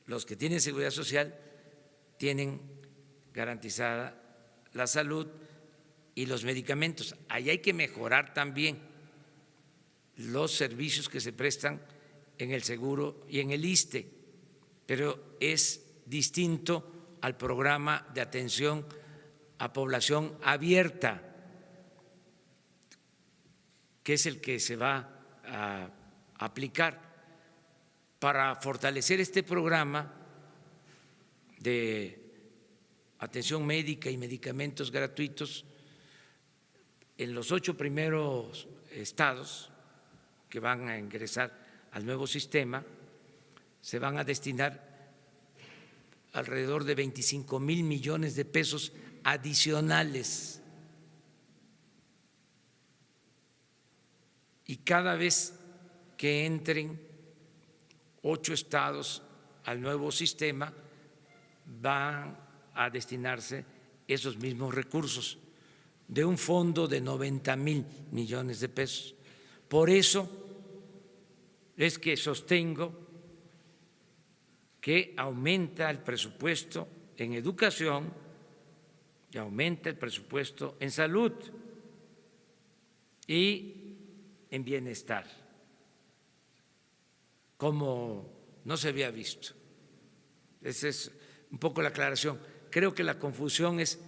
los que tienen seguridad social tienen garantizada la salud y los medicamentos. Ahí hay que mejorar también los servicios que se prestan en el seguro y en el ISSSTE, pero es distinto al programa de atención a población abierta, que es el que se va a aplicar. Para fortalecer este programa de atención médica y medicamentos gratuitos, en los 8 primeros estados que van a ingresar al nuevo sistema se van a destinar alrededor de 25,000 millones de pesos adicionales. Y cada vez que entren 8 estados al nuevo sistema, van a destinarse esos mismos recursos de un fondo de 90,000 millones de pesos. Por eso es que sostengo que aumenta el presupuesto en educación y aumenta el presupuesto en salud y en bienestar, como no se había visto. Esa es un poco la aclaración. Creo que la confusión es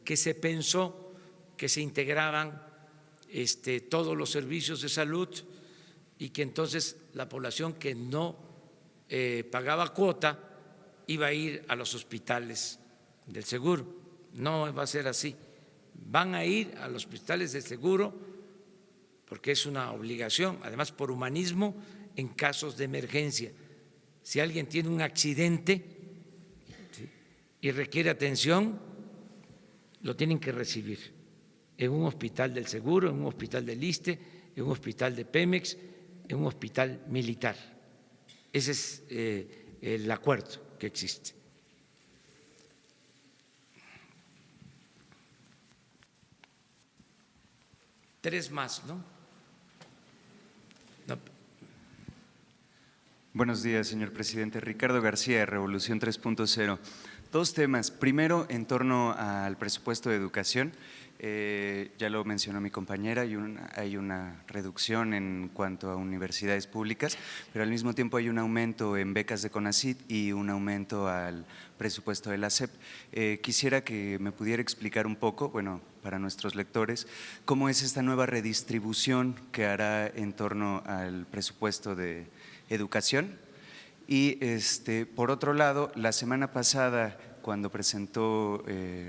que se pensó que se integraban todos los servicios de salud y que entonces la población que no pagaba cuota iba a ir a los hospitales del seguro. No va a ser así. Van a ir a los hospitales del seguro porque es una obligación, además por humanismo, en casos de emergencia. Si alguien tiene un accidente, ¿sí?, y requiere atención, lo tienen que recibir en un hospital del seguro, en un hospital del ISSSTE, en un hospital de Pemex, en un hospital militar. Ese es el acuerdo que existe. Tres más, ¿no? Buenos días, señor presidente. Ricardo García, de Revolución 3.0. Dos temas. Primero, en torno al presupuesto de educación. Ya lo mencionó mi compañera, hay una reducción en cuanto a universidades públicas, pero al mismo tiempo hay un aumento en becas de CONACYT y un aumento al presupuesto de la SEP. Quisiera que me pudiera explicar un poco, bueno, para nuestros lectores, cómo es esta nueva redistribución que hará en torno al presupuesto de educación. Y por otro lado, la semana pasada, cuando presentó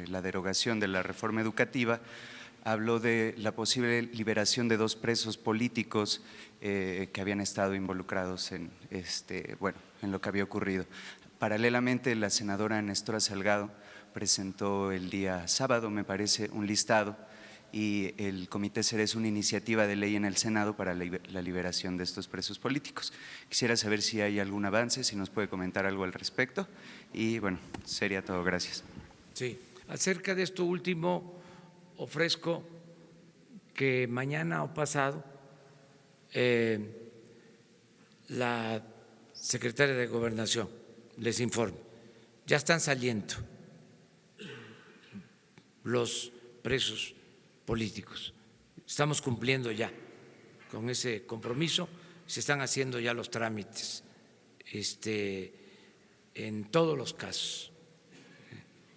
la derogación de la reforma educativa, habló de la posible liberación de 2 presos políticos que habían estado involucrados en lo que había ocurrido. Paralelamente, la senadora Nestora Salgado presentó el día sábado, me parece, un listado, y el Comité Ceres una iniciativa de ley en el Senado para la liberación de estos presos políticos. Quisiera saber si hay algún avance, si nos puede comentar algo al respecto, y bueno, sería todo. Gracias. Sí, acerca de esto último, ofrezco que mañana o pasado la secretaria de Gobernación les informe. Ya están saliendo los presos políticos. Estamos cumpliendo ya con ese compromiso se están haciendo ya los trámites en todos los casos.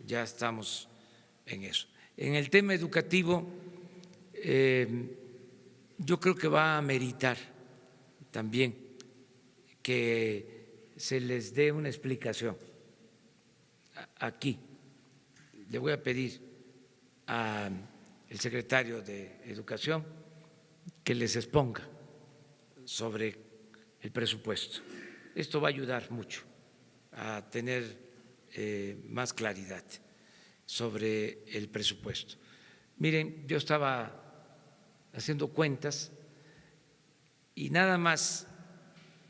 Ya estamos en eso. En el tema educativo, yo creo que va a meritar también que se les dé una explicación aquí. Le voy a pedir al secretario de Educación que les exponga sobre el presupuesto. Esto va a ayudar mucho a tener más claridad sobre el presupuesto. Miren, yo estaba haciendo cuentas y nada más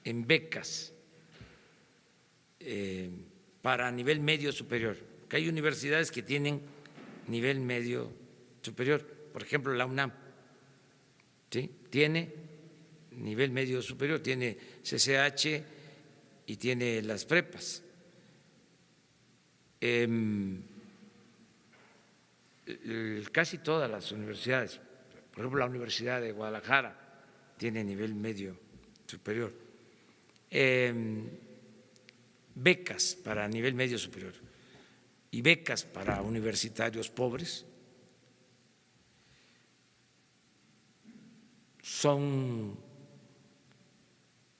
en becas para nivel medio superior, que hay universidades que tienen nivel medio superior, por ejemplo la UNAM, ¿sí? Tiene nivel medio superior, tiene CCH y tiene las prepas. Casi todas las universidades, por ejemplo la Universidad de Guadalajara tiene nivel medio superior, becas para nivel medio superior y becas para universitarios pobres son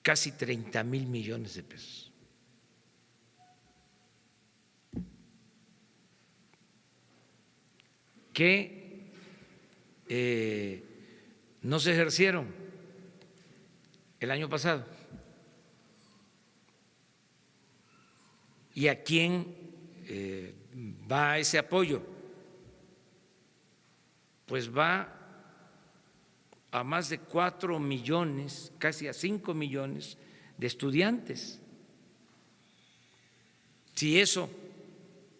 casi 30,000 millones de pesos. Que no se ejercieron el año pasado. ¿Y a quién va ese apoyo? Pues va a más de 4 millones, casi a 5 millones de estudiantes. Si eso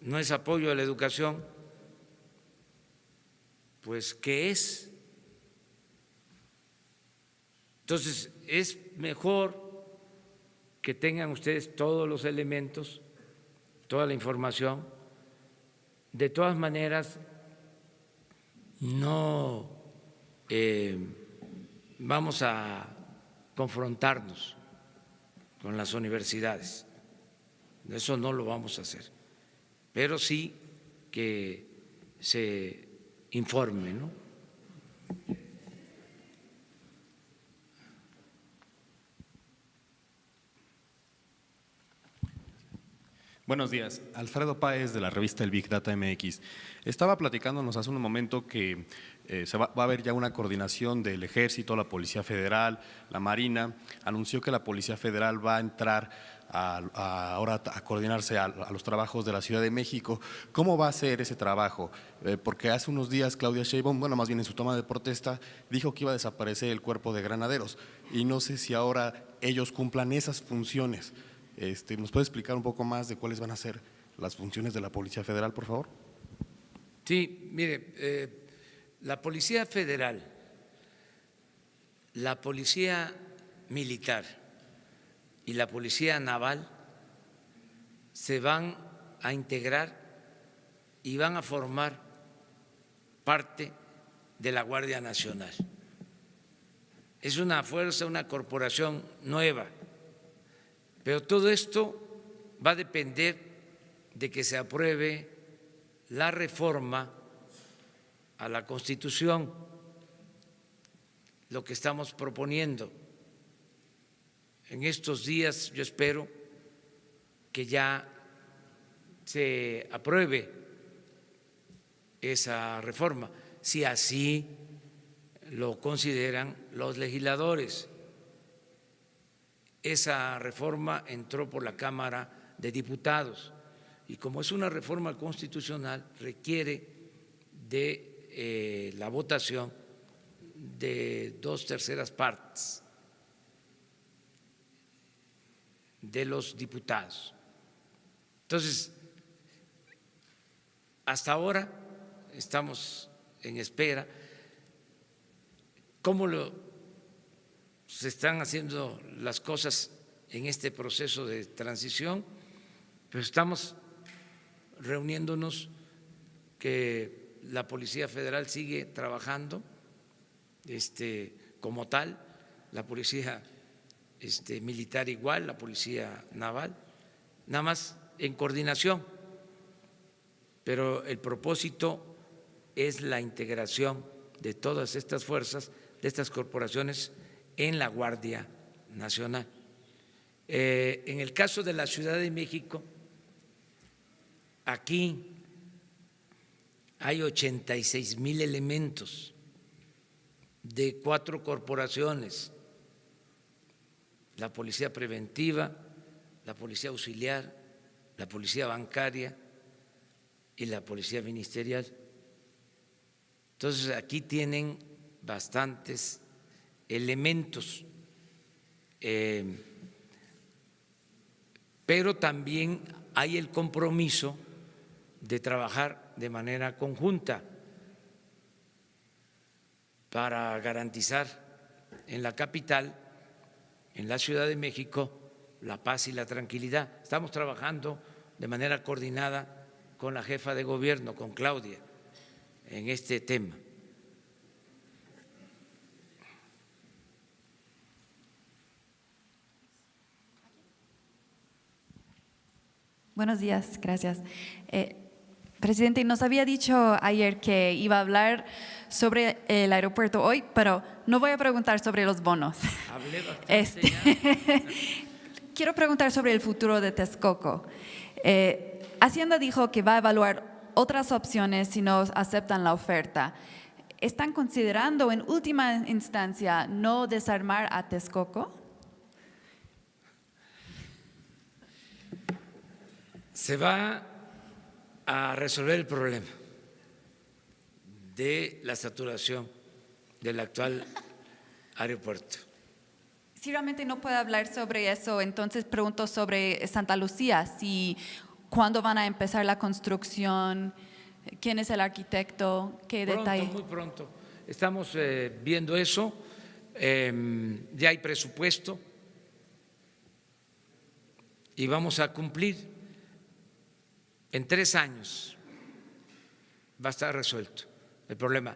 no es apoyo a la educación, pues ¿qué es? Entonces es mejor que tengan ustedes todos los elementos, toda la información. De todas maneras, no vamos a confrontarnos con las universidades, eso no lo vamos a hacer, pero sí que se informe, ¿no? Buenos días, Alfredo Páez de la revista El Big Data MX. Estaba platicándonos hace un momento que va a haber ya una coordinación del Ejército, la Policía Federal, la Marina. Anunció que la Policía Federal va a entrar ahora a coordinarse a los trabajos de la Ciudad de México. ¿Cómo va a ser ese trabajo? Porque hace unos días Claudia Sheinbaum, bueno, más bien en su toma de protesta, dijo que iba a desaparecer el cuerpo de granaderos y no sé si ahora ellos cumplan esas funciones. ¿Nos puede explicar un poco más de cuáles van a ser las funciones de la Policía Federal, por favor? Sí, mire, la Policía Federal, la Policía Militar y la Policía Naval se van a integrar y van a formar parte de la Guardia Nacional. Es una fuerza, una corporación nueva. Pero todo esto va a depender de que se apruebe la reforma a la Constitución, lo que estamos proponiendo. En estos días yo espero que ya se apruebe esa reforma, si así lo consideran los legisladores. Esa reforma entró por la Cámara de Diputados y como es una reforma constitucional requiere de la votación de 2/3 partes de los diputados. Entonces, hasta ahora estamos en espera. ¿Cómo se están haciendo las cosas en este proceso de transición? Pues estamos reuniéndonos, que la Policía Federal sigue trabajando como tal, la Policía militar igual, la Policía Naval, nada más en coordinación, pero el propósito es la integración de todas estas fuerzas, de estas corporaciones en la Guardia Nacional. En el caso de la Ciudad de México, aquí hay 86,000 elementos de 4 corporaciones: la Policía Preventiva, la Policía Auxiliar, la Policía Bancaria y la Policía Ministerial. Entonces, aquí tienen bastantes elementos, pero también hay el compromiso de trabajar de manera conjunta para garantizar en la capital, en la Ciudad de México, la paz y la tranquilidad. Estamos trabajando de manera coordinada con la jefa de gobierno, con Claudia, en este tema. Buenos días, gracias. Presidente, nos había dicho ayer que iba a hablar sobre el aeropuerto hoy, pero no voy a preguntar sobre los bonos. Hablé bastante ya. Quiero preguntar sobre el futuro de Texcoco. Hacienda dijo que va a evaluar otras opciones si no aceptan la oferta. ¿Están considerando en última instancia no desarmar a Texcoco? Se va a resolver el problema de la saturación del actual aeropuerto. Si realmente no puede hablar sobre eso, entonces pregunto sobre Santa Lucía, si cuándo van a empezar la construcción, quién es el arquitecto, qué detalle. Muy pronto. Estamos viendo eso, ya hay presupuesto y vamos a cumplir. En 3 años va a estar resuelto el problema.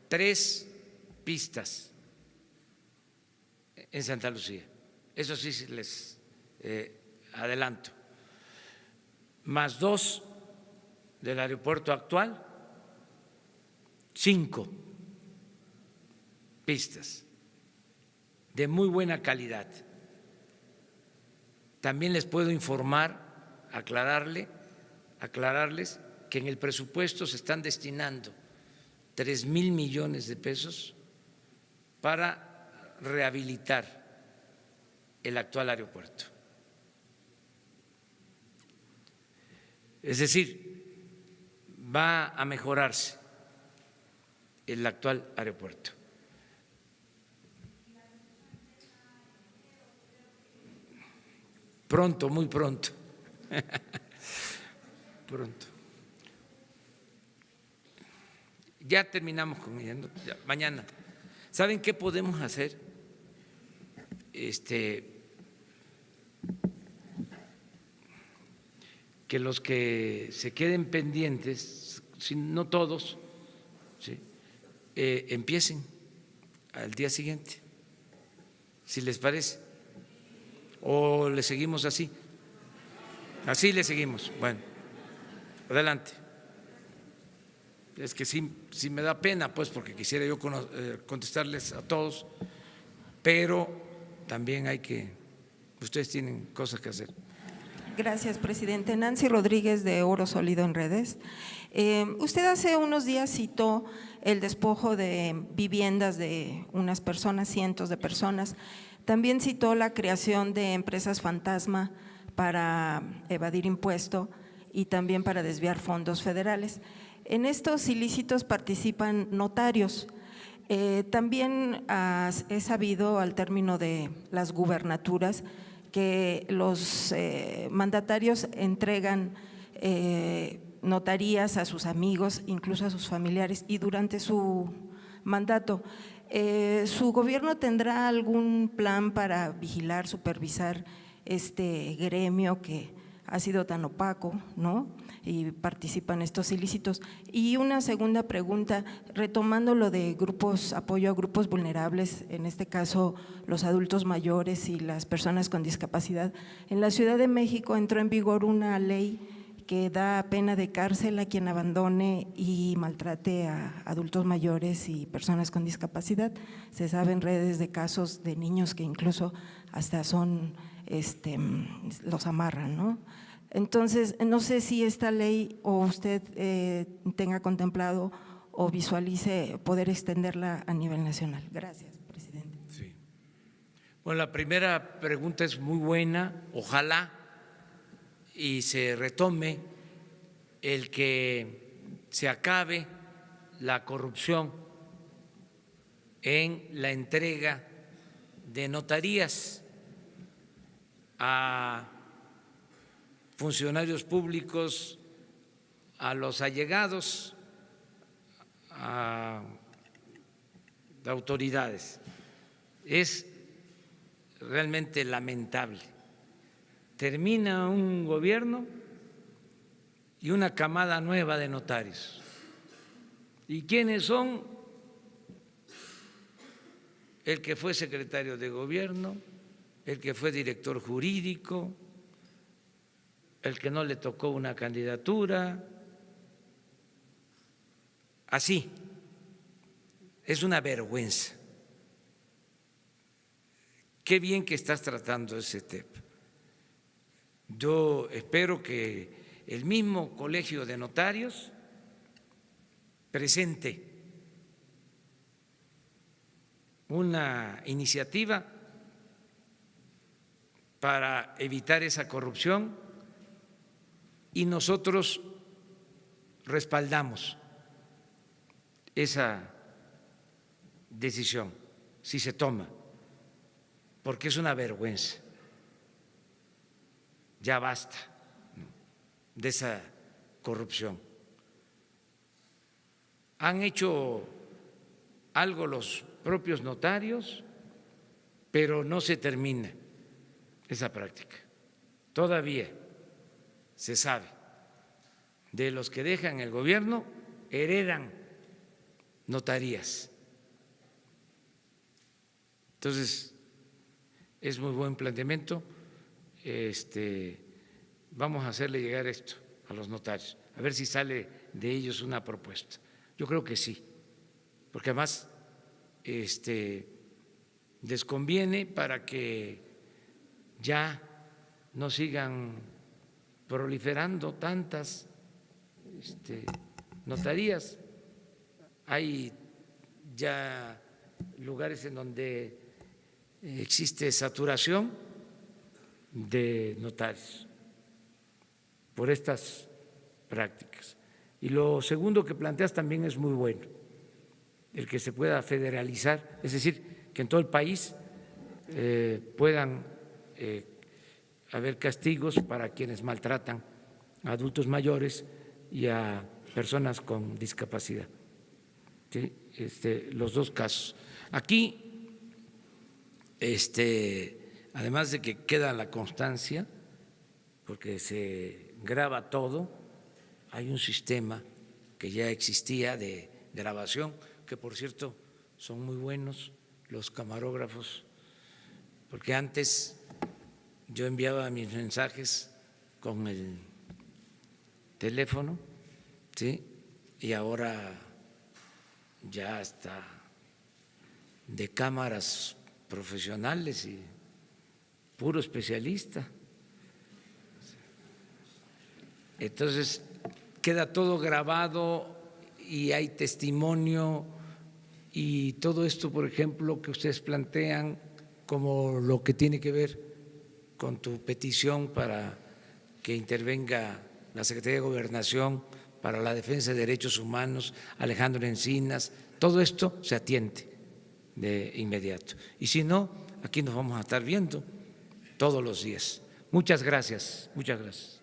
3 pistas en Santa Lucía, eso sí les adelanto, más 2 del aeropuerto actual, 5 pistas de muy buena calidad. También les puedo informar, aclararles que en el presupuesto se están destinando 3,000 millones de pesos para rehabilitar el actual aeropuerto. Es decir, va a mejorarse el actual aeropuerto. Pronto, muy pronto. Pronto. Ya terminamos con ella, ¿no? Ya, mañana. ¿Saben qué podemos hacer? Que los que se queden pendientes, si no todos, ¿sí? Empiecen al día siguiente, si les parece, o le seguimos así. Así le seguimos. Bueno, adelante. Es que sí me da pena, pues, porque quisiera yo contestarles a todos, pero también ustedes tienen cosas que hacer. Gracias, presidente. Nancy Rodríguez, de Oro Sólido en Redes. Usted hace unos días citó el despojo de viviendas de unas personas, cientos de personas. También citó la creación de empresas fantasma para evadir impuesto y también para desviar fondos federales. En estos ilícitos participan notarios. También he sabido, al término de las gubernaturas, que los mandatarios entregan notarías a sus amigos, incluso a sus familiares, y durante su mandato. ¿Su gobierno tendrá algún plan para vigilar, supervisar este gremio que ha sido tan opaco, ¿no? y participan en estos ilícitos. Y una segunda pregunta, retomando lo de grupos, apoyo a grupos vulnerables, en este caso los adultos mayores y las personas con discapacidad. En la Ciudad de México entró en vigor una ley que da pena de cárcel a quien abandone y maltrate a adultos mayores y personas con discapacidad. Se saben redes de casos de niños que incluso hasta son, los amarran, ¿no? Entonces, no sé si esta ley o usted tenga contemplado o visualice poder extenderla a nivel nacional. Gracias, presidente. Sí. Bueno, la primera pregunta es muy buena, ojalá y se retome el que se acabe la corrupción en la entrega de notarías a funcionarios públicos, a los allegados, a autoridades. Es realmente lamentable. Termina un gobierno y una camada nueva de notarios. ¿Y quiénes son? El que fue secretario de gobierno, el que fue director jurídico, el que no le tocó una candidatura. Así, es una vergüenza. Qué bien que estás tratando ese tema. Yo espero que el mismo Colegio de Notarios presente una iniciativa para evitar esa corrupción y nosotros respaldamos esa decisión si se toma, porque es una vergüenza. Ya basta de esa corrupción. Han hecho algo los propios notarios, pero no se termina esa práctica. Todavía se sabe de los que dejan el gobierno, heredan notarías. Entonces, es muy buen planteamiento. Vamos a hacerle llegar esto a los notarios, a ver si sale de ellos una propuesta. Yo creo que sí, porque además les conviene para que ya no sigan proliferando tantas notarías. Hay ya lugares en donde existe saturación de notarios por estas prácticas. Y lo segundo que planteas también es muy bueno, el que se pueda federalizar, es decir, que en todo el país puedan haber castigos para quienes maltratan a adultos mayores y a personas con discapacidad. ¿Sí? Los dos casos. Aquí, además de que queda la constancia, porque se graba todo, hay un sistema que ya existía de grabación, que por cierto son muy buenos los camarógrafos, porque antes yo enviaba mis mensajes con el teléfono, ¿sí? Y ahora ya está de cámaras profesionales y puro especialista. Entonces queda todo grabado y hay testimonio, y todo esto, por ejemplo, que ustedes plantean como lo que tiene que ver con tu petición para que intervenga la Secretaría de Gobernación para la defensa de derechos humanos, Alejandro Encinas, todo esto se atiende de inmediato. Y si no, aquí nos vamos a estar viendo todos los días. Muchas gracias, muchas gracias.